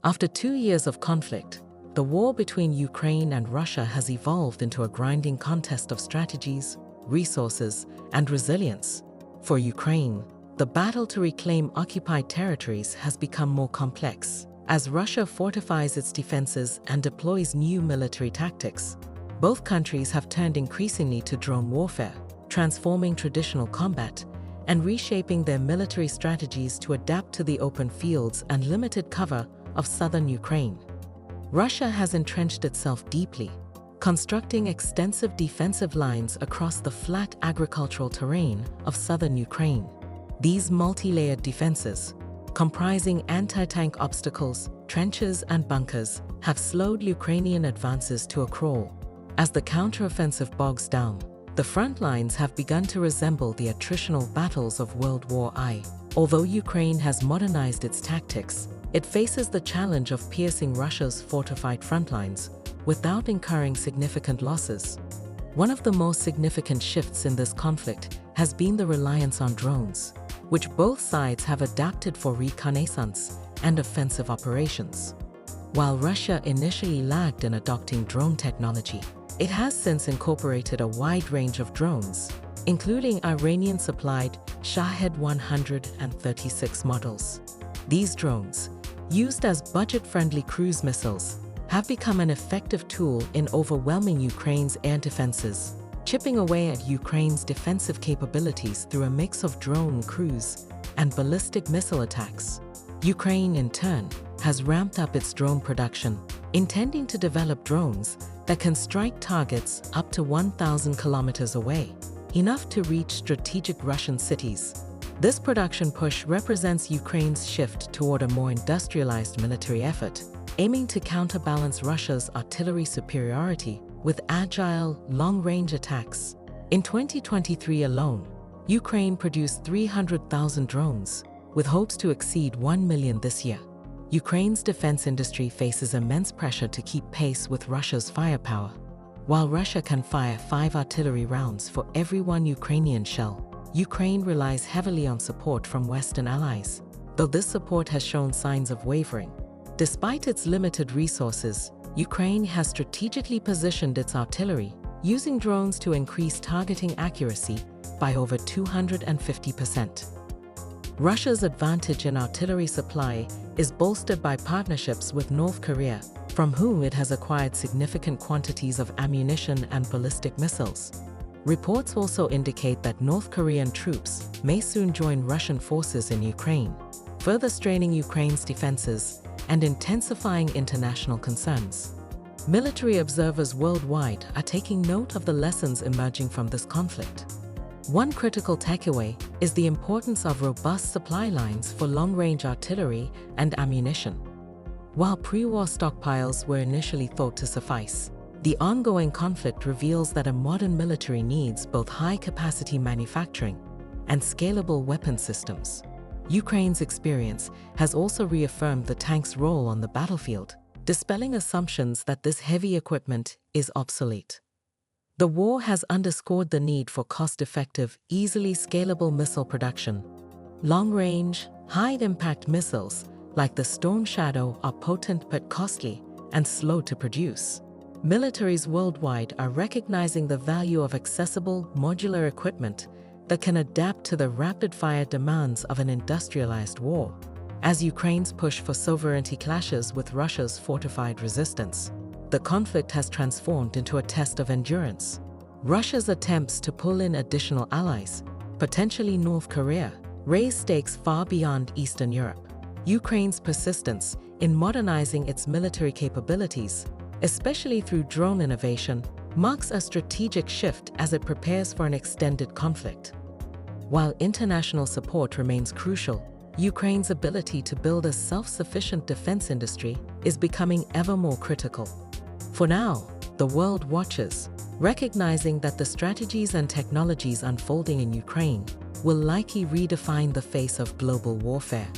After 2 years of conflict, the war between Ukraine and Russia has evolved into a grinding contest of strategies, resources, and resilience. For Ukraine, the battle to reclaim occupied territories has become more complex. As Russia fortifies its defenses and deploys new military tactics, both countries have turned increasingly to drone warfare, transforming traditional combat and reshaping their military strategies to adapt to the open fields and limited cover of southern Ukraine. Russia has entrenched itself deeply, constructing extensive defensive lines across the flat agricultural terrain of southern Ukraine. These multi-layered defenses, comprising anti-tank obstacles, trenches, and bunkers, have slowed Ukrainian advances to a crawl. As the counteroffensive bogs down, the front lines have begun to resemble the attritional battles of World War I. Although Ukraine has modernized its tactics, it faces the challenge of piercing Russia's fortified front lines without incurring significant losses. One of the most significant shifts in this conflict has been the reliance on drones, which both sides have adapted for reconnaissance and offensive operations. While Russia initially lagged in adopting drone technology, it has since incorporated a wide range of drones, including Iranian-supplied Shahed 136 models. These drones, used as budget-friendly cruise missiles, have become an effective tool in overwhelming Ukraine's air defenses, chipping away at Ukraine's defensive capabilities through a mix of drone, cruise, and ballistic missile attacks. Ukraine, in turn, has ramped up its drone production, intending to develop drones that can strike targets up to 1,000 kilometers away, enough to reach strategic Russian cities. This production push represents Ukraine's shift toward a more industrialized military effort, aiming to counterbalance Russia's artillery superiority with agile, long-range attacks. In 2023 alone, Ukraine produced 300,000 drones, with hopes to exceed 1 million this year. Ukraine's defense industry faces immense pressure to keep pace with Russia's firepower. While Russia can fire 5 artillery rounds for every 1 Ukrainian shell, Ukraine relies heavily on support from Western allies, though this support has shown signs of wavering. Despite its limited resources, Ukraine has strategically positioned its artillery, using drones to increase targeting accuracy by over 250%. Russia's advantage in artillery supply is bolstered by partnerships with North Korea, from whom it has acquired significant quantities of ammunition and ballistic missiles. Reports also indicate that North Korean troops may soon join Russian forces in Ukraine, further straining Ukraine's defenses and intensifying international concerns. Military observers worldwide are taking note of the lessons emerging from this conflict. One critical takeaway is the importance of robust supply lines for long-range artillery and ammunition. While pre-war stockpiles were initially thought to suffice, the ongoing conflict reveals that a modern military needs both high-capacity manufacturing and scalable weapon systems. Ukraine's experience has also reaffirmed the tank's role on the battlefield, dispelling assumptions that this heavy equipment is obsolete. The war has underscored the need for cost-effective, easily scalable missile production. Long-range, high-impact missiles like the Storm Shadow are potent but costly and slow to produce. Militaries worldwide are recognizing the value of accessible, modular equipment that can adapt to the rapid-fire demands of an industrialized war. As Ukraine's push for sovereignty clashes with Russia's fortified resistance, the conflict has transformed into a test of endurance. Russia's attempts to pull in additional allies, potentially North Korea, raise stakes far beyond Eastern Europe. Ukraine's persistence in modernizing its military capabilities, especially through drone innovation, marks a strategic shift as it prepares for an extended conflict. While international support remains crucial, Ukraine's ability to build a self-sufficient defense industry is becoming ever more critical. For now, the world watches, recognizing that the strategies and technologies unfolding in Ukraine will likely redefine the face of global warfare.